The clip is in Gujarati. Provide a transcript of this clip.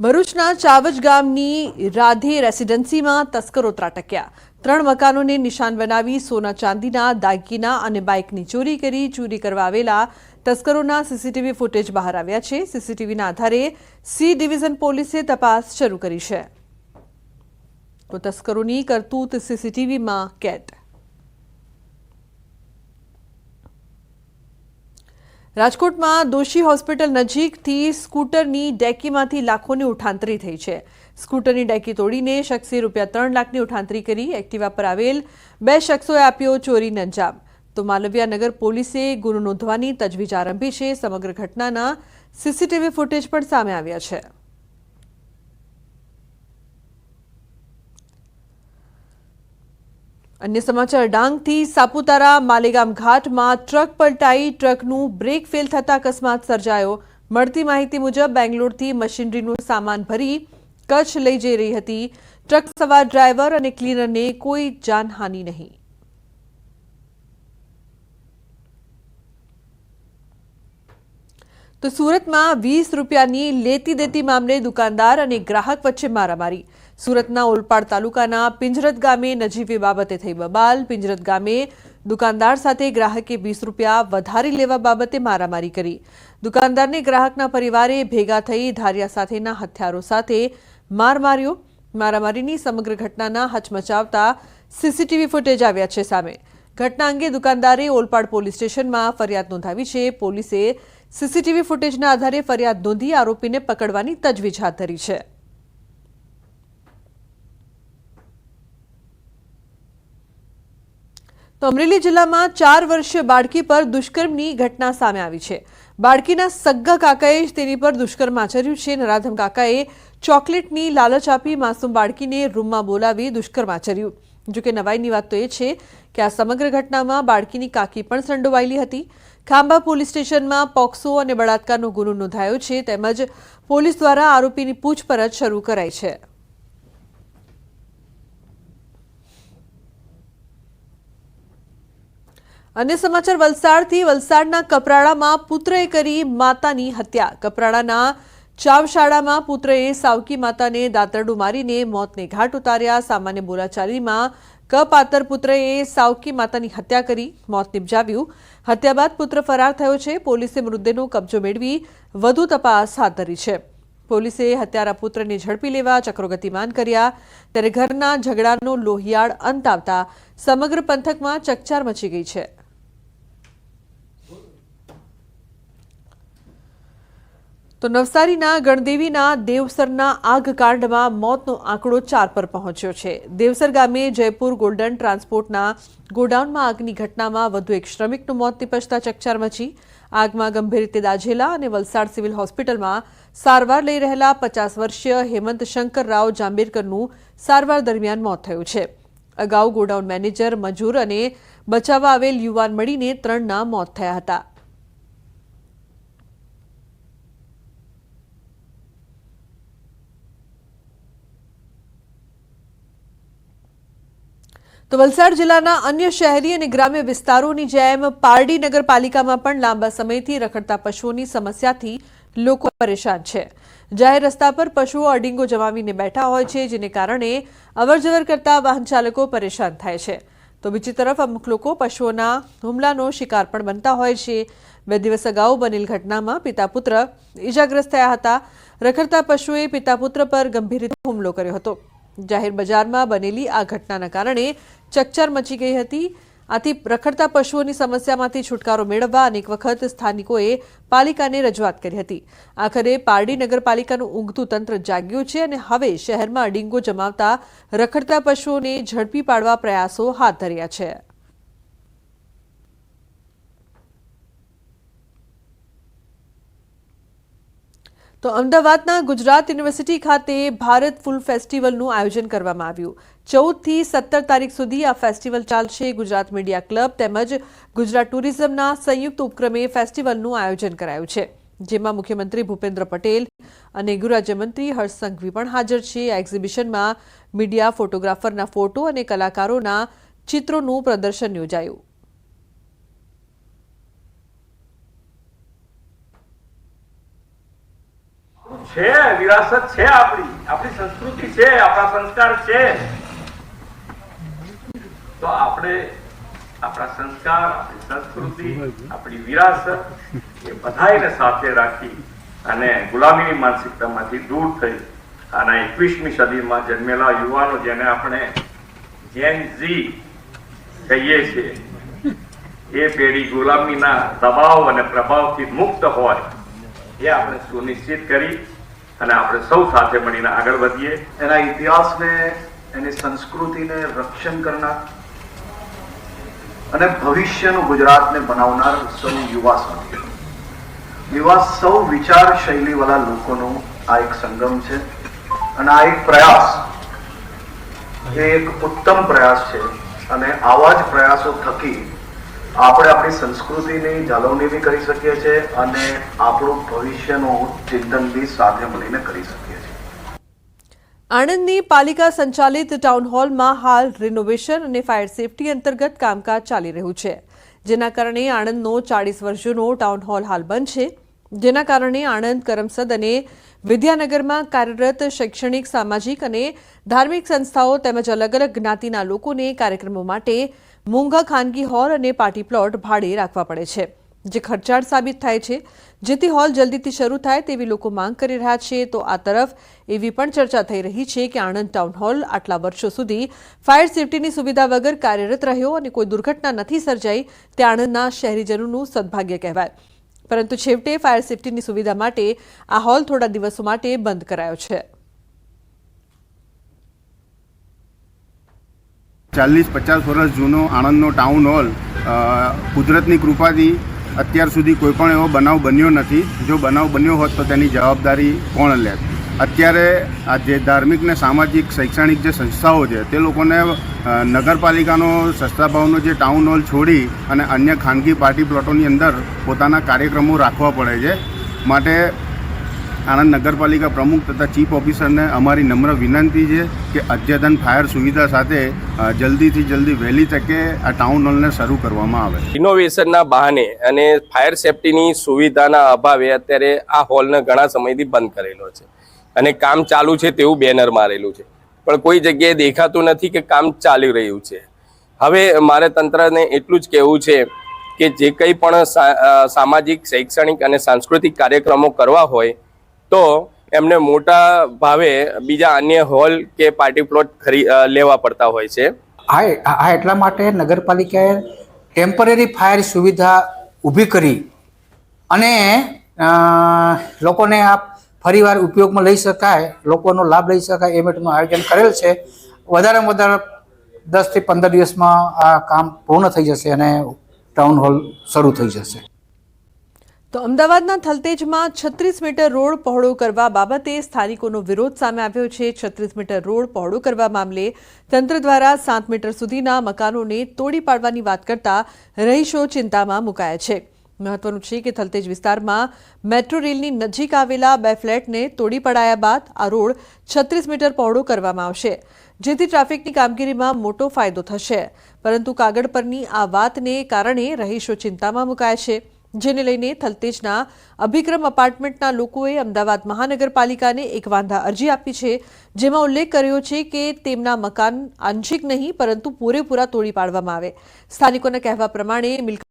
ભરૂચના ચાવજ ગામની રાધે રેસિડેન્સીમાં તસ્કરો ત્રાટક્યા। 3 મકાનોને નિશાન બનાવી સોના ચાંદીના દાગીના અને બાઇકની ચોરી કરવા આવેલા તસ્કરોના સીસીટીવી ફૂટેજ બહાર આવ્યા છે। સીસીટીવીના આધારે સી ડિવિઝન પોલીસે તપાસ શરૂ કરી છે। તો તસ્કરોની કરતૂત સીસીટીવીમાં કેદ। રાજકોટમાં દોશી હોસ્પિટલ નજીકથી સ્કૂટરની ડેકીમાંથી લાખોની ઉઠાંતરી થઈ છે। સ્કૂટરની ડેકી તોડીને શખ્સે ₹3 લાખની ઉઠાંતરી કરી। એક્ટિવા પર આવેલ 2 શખ્સોએ આપ્યો ચોરીને અંજામ। તો માલવીયા નગર પોલીસે ગુનો નોંધવાની તજવીજ આરંભી છે। સમગ્ર ઘટનાના સીસીટીવી ફૂટેજ પણ સામે આવ્યા છે। अन्य समाचार डांगथी सापुतारा मालेगाम घाटमां ट्रक पलटाई। ट्रकનું બ્રેક ફેલ થતા અકસ્માત સર્જાયો। મળતી માહિતી મુજબ બેંગ્લોરથી મશીનરીનું સામાન ભરી કચ્છ લઈ જઈ રહી હતી। ટ્રક સવાર ડ્રાઈવર અને ક્લીનરને કોઈ જાનહાનિ નહીં। તો સુરતમાં 20 રૂપિયાની લેતી દેતી મામલે દુકાનદાર અને ગ્રાહક વચ્ચે મારામારી। સુરતના ઓલપાડ તાલુકાના પિંજરત ગામે નજીવી બાબતે થઈ બબાલ। પિંજરત ગામે દુકાનદાર સાથે ગ્રાહકે 20 રૂપિયા વધારી લેવા બાબતે મારામારી કરી। દુકાનદારને ગ્રાહકના પરિવારે ભેગા થઈ ધારિયા સાથેના હથિયારો સાથે માર માર્યો। મારામારીની સમગ્ર ઘટનાના હચમચાવતા સીસીટીવી ફૂટેજ આવ્યા છે સામે। ઘટના અંગે દુકાનદારે ઓલપાડ પોલીસ સ્ટેશનમાં ફરિયાદ નોંધાવી છે। પોલીસે સીસીટીવી ફૂટેજના આધારે ફરિયાદ નોંધી આરોપીને પકડવાની તજવીજ હાથ ધરી છે। તો અમરેલી જિલ્લામાં 4 વર્ષીય બાળકી પર દુષ્કર્મની ઘટના સામે આવી છે। બાળકીના સગ્ગા કાકાએ જ તેની પર દુષ્કર્મ આચર્યું છે। નરાધમ કાકાએ ચોકલેટની લાલચ આપી માસૂમ બાળકીને રૂમમાં બોલાવી દુષ્કર્મ આચર્યું। જોકે નવાઈની વાત તો એ છે કે આ સમગ્ર ઘટનામાં બાળકીની કાકી પણ સંડોવાયેલી હતી। ખાંભા પોલીસ સ્ટેશનમાં પોક્સો અને બળાત્કારનો ગુનો નોંધાયો છે। તેમજ પોલીસ દ્વારા આરોપીની પૂછપરછ શરૂ કરાઈ છે। अन्य समाचार वलसाडथी वलसाडना कपराड़ामां पुत्रए करी मातानी हत्या। कपराड़ाना चावशाळामां पुत्रए सावकी माताने दातरडું मारीने मौतने घाट उतार्या। सामान्य बोलाचालीमां कपातर पुत्रए सावकी मातानी हत्या करी मौत निपजाव्યું। हत्या बाद पुत्र फरार थयो छे। पोलीसे मृतदेहનો કબજો મેળવી વધુ તપાસ હાથ ધરી છે। પોલીસે હત્યારા પુત્રને ઝડપી લેવા ચક્રો ગતિમાન કર્યા। ત્યારે ઘરના ઝઘડાનો લોહિયાળ અંત આવતા સમગ્ર પંથકમાં ચકચાર મચી ગઈ છે। તો નવસારીના ગણદેવીના દેવસરના આગકાંડમાં મોતનો આંકડો 4 પર પહોંચ્યો છે। દેવસર ગામે જયપુર ગોલ્ડન ટ્રાન્સપોર્ટના ગોડાઉનમાં આગની ઘટનામાં વધુ એક શ્રમિકનું મોત નિપજતા ચકચાર મચી। આગમાં ગંભીર રીતે દાઝેલા અને વલસાડ સિવિલ હોસ્પિટલમાં સારવાર લઈ રહેલા 50 વર્ષીય હેમંત શંકરરાવ જાંબેરકરનું સારવાર દરમિયાન મોત થયું છે। અગાઉ ગોડાઉન મેનેજર મજૂર અને બચાવવા આવેલ યુવાન મળીને 3ના મોત થયા હતા। તો વલસાડ જિલ્લાના અન્ય શહેરી અને ગ્રામ્ય વિસ્તારોની જેમ પારડી નગરપાલિકામાં પણ લાંબા સમયથી રખડતા પશુઓની સમસ્યાથી લોકો પરેશાન છે। જાહેર રસ્તા પર પશુઓ અડીંગો જમાવીને બેઠા હોય છે, જેને કારણે અવરજવર કરતા વાહન ચાલકો પરેશાન થાય છે। તો બીજી તરફ અમુક લોકો પશુઓના હુમલાનો શિકાર પણ બનતા હોય છે। 2 દિવસ અગાઉ બનેલ ઘટનામાં પિતા પુત્ર ઇજાગ્રસ્ત થયા હતા। રખડતા પશુએ પિતા પુત્ર પર ગંભીર રીતે હુમલો કર્યો હતો। જાહેર બજારમાં બનેલી આ ઘટનાના કારણે ચકચાર મચી ગઈ હતી। આથી રખડતા પશુઓની સમસ્યામાંથી છુટકારો મેળવવા અનેક વખત સ્થાનિકોએ પાલિકાને રજૂઆત કરી હતી। આખરે પારડી નગરપાલિકાનું ઊંઘતું તંત્ર જાગ્યું છે અને હવે શહેરમાં અડીંગો જમાવતા રખડતા પશુઓને ઝડપી પાડવા પ્રયાસો હાથ ધર્યા છે। તો અમદાવાદના ગુજરાત યુનિવર્સિટી ખાતે ભારત ફૂલ ફેસ્ટિવલનું આયોજન કરવામાં આવ્યું। 14 થી 17 તારીખ સુધી આ ફેસ્ટિવલ ચાલશે। ગુજરાત મીડિયા ક્લબ તેમજ ગુજરાત ટુરિઝમના સંયુક્ત ઉપક્રમે ફેસ્ટિવલનું આયોજન કરાયું છે, જેમાં મુખ્યમંત્રી ભૂપેન્દ્ર પટેલ અને ગૃહ રાજ્યમંત્રી હર્ષ સંઘવી પણ હાજર છે। આ એક્ઝિબિશનમાં મીડિયા ફોટોગ્રાફરના ફોટો અને કલાકારોના ચિત્રોનું પ્રદર્શન યોજાયું। છે, વિરાસત છે, આપણી સંસ્કૃતિ છે, આપણા સંસ્કાર છે. તો આપણે આપણા સંસ્કાર, આપણી સંસ્કૃતિ, આપણી વિરાસત એ બધાને સાથે રાખી અને ગુલામીની માનસિકતામાંથી દૂર થઈ અને 21મી સદીમાં જન્મેલા યુવાનો, જેને આપણે જેન ઝી કહીએ છીએ, એ પેઢી ગુલામીના દબાવ અને પ્રભાવથી મુક્ત હોય એ આપણે સુનિશ્ચિત કરી અને આપણે સૌ સાથે મળીને આગળ વધીએ. એના ઇતિહાસને, એની સંસ્કૃતિને રક્ષણ કરનાર અને ભવિષ્યનું ગુજરાતને બનાવનાર સૌ યુવા સાથીઓ, એવા સૌ વિચાર શૈલીવાળા લોકોનો આ એક સંગમ છે અને આ એક પ્રયાસ, એ એક ઉત્તમ પ્રયાસ છે અને આવા જ પ્રયાસો થકી આપણે આપણી સંસ્કૃતિની જાળવણી બી કરી શકીએ છીએ અને આપણું ભવિષ્યનું ચિંતન બી સાથે મળીને કરી શકીએ છીએ. આણંદની પાલિકા સંચાલિત ટાઉન હોલમાં હાલ રિનોવેશન અને ફાયર સેફટી અંતર્ગત કામકાજ ચાલી રહ્યું છે, જેના કારણે આણંદનો 40 વર્ષ જૂનો ટાઉન હોલ હાલ બંધ છે. જેના કારણે આણંદ, કરમસદ અને વિદ્યાનગરમાં કાર્યરત શૈક્ષણિક, સામાજિક અને ધાર્મિક સંસ્થાઓ તેમજ અલગ અલગ જ્ઞાતિના લોકોને કાર્યક્રમો માટે મોંઘા ખાનગી હોલ અને પાર્ટી પ્લોટ ભાડે રાખવા પડે છે, જે ખર્ચાળ સાબિત થાય છે. જેથી હોલ જલ્દીથી શરૂ થાય તેવી લોકો માંગ કરી રહ્યા છે. તો આ તરફ એવી પણ ચર્ચા થઈ રહી છે કે આણંદ ટાઉન હોલ આટલા વર્ષો સુધી ફાયર સેફટીની સુવિધા વગર કાર્યરત રહ્યો અને કોઈ દુર્ઘટના નથી સર્જાઈ તે આણંદના શહેરીજનોનું સદભાગ્ય કહેવાય. પરંતુ છેવટે ફાયર સેફટીની સુવિધા માટે આ હોલ થોડા દિવસો માટે બંધ કરાયો છે. 40-50 વર્ષ જૂનો આણંદનો ટાઉન હોલ કુદરતની કૃપાથી અત્યાર સુધી કોઈ પણ એવો બનાવ બન્યો નથી. જો બનાવ બન્યો હોત તો તેની જવાબદારી કોણ લે? અત્યારે આ જે ધાર્મિક ને સામાજિક, શૈક્ષણિક જે સંસ્થાઓ છે તે લોકોને નગરપાલિકાનો સસ્તા ભાવનો જે ટાઉન હોલ છોડી અને અન્ય ખાનગી પાર્ટી પ્લોટોની અંદર પોતાના કાર્યક્રમો રાખવા પડે છે. માટે આણંદ નગરપાલિકા પ્રમુખ તથા ચીફ ઓફિસરને અમારી નમ્ર વિનંતી છે કે અદ્યતન ફાયર સુવિધા સાથે જલ્દીથી જલ્દી વહેલી તકે આ ટાઉન હોલને શરૂ કરવામાં આવે. ઇનોવેશનના બહાને અને ફાયર સેફટીની સુવિધાના અભાવે અત્યારે આ હોલને ઘણા સમયથી બંધ કરેલો છે અને કામ ચાલુ છે તેવું બેનર મારેલું છે, પણ કોઈ જગ્યાએ દેખાતું નથી કે કામ ચાલી રહ્યું છે. હવે મારે તંત્રને એટલું જ કહેવું છે કે જે કંઈ પણ સામાજિક, શૈક્ષણિક અને સાંસ્કૃતિક કાર્યક્રમો કરવા હોય તો એમને મોટા ભાવે બીજા અન્ય હોલ કે પાર્ટી પ્લોટ લેવા પડતા હોય છે. આ એટલા માટે નગરપાલિકાએ ટેમ્પરરી ફાયર સુવિધા ઊભી કરી અને લોકોને આ ફરીવાર ઉપયોગમાં લઈ શકાય, લોકોનો લાભ લઈ શકાય એ માટેનું આયોજન કરેલ છે. વધારેમાં વધારે 10 થી 15 દિવસમાં આ કામ પૂર્ણ થઈ જશે અને ટાઉન હોલ શરૂ થઈ જશે. તો અમદાવાદના થલતેજમાં 36 મીટર રોડ પહોળો કરવા બાબતે સ્થાનિકોનો વિરોધ સામે આવ્યો છે. 36 મીટર રોડ પહોળો કરવા મામલે તંત્ર દ્વારા 7 મીટર સુધીના મકાનોને તોડી પાડવાની વાત કરતા રહીશો ચિંતામાં મુકાયા છે. મહત્વનું છે કે થલતેજ વિસ્તારમાં મેટ્રો રેલની નજીક આવેલા 2 ફ્લેટને તોડી પડાયા બાદ આ રોડ 36 મીટર પહોળો કરવામાં આવશે, જેથી ટ્રાફિકની કામગીરીમાં મોટો ફાયદો થશે. પરંતુ કાગળ પરની આ વાતને કારણે રહીશો ચિંતામાં મુકાયા છે, જેને લઈને થલતેજના અભિક્રમ અપાર્ટમેન્ટના લોકોએ અમદાવાદ મહાનગરપાલિકાને એક વાંધા અરજી આપી છે, જેમાં ઉલ્લેખ કર્યો છે કે તેમના મકાન આંશિક નહીં પરંતુ પૂરેપૂરા તોડી પાડવામાં આવે. સ્થાનિકોના કહેવા પ્રમાણે